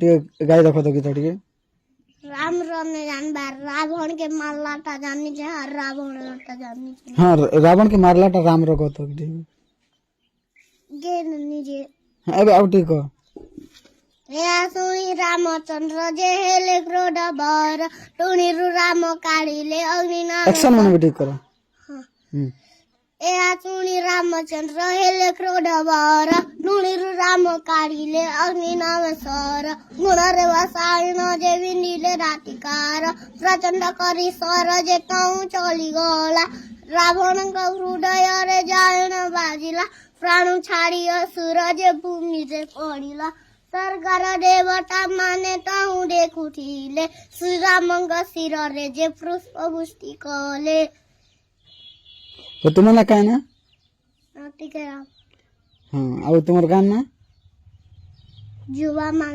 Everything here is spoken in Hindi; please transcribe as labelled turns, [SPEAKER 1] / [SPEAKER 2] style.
[SPEAKER 1] गाय देखो तो गीता टिके
[SPEAKER 2] राम ने जानबार रावण के मारलाटा जानी छे और रावण टा जानी छे
[SPEAKER 1] हाँ रावण के मारलाटा राम रो कहतो गे
[SPEAKER 2] निजे
[SPEAKER 1] अब आउ टिको
[SPEAKER 2] या सुनी रामचंद्र जे हेले क्रोध बर टुनीरु राम काढीले अग्निना
[SPEAKER 1] एक्शन मन भी ठीक करो
[SPEAKER 2] या सुनी रामचंद्र हेले क्रोध बर टुनीरु राम काढीले अग्निना सर गुणरे वसायन जे विनीले रातिकार प्रचंड करी सर जे कहूँ चली गला रावण का हृदय रे जायन बाजिला प्राण छाड़ी असुर जे भूमि जे पड़िला सरकार देवता माने ताहू देखुथिले श्रीरामंग शिर रे जे पुष्प पुष्टि कले
[SPEAKER 1] तो तुम्हारा क्या ना
[SPEAKER 2] ठीक है
[SPEAKER 1] हाँ अब तुम्हारा गाना
[SPEAKER 2] जुवा मान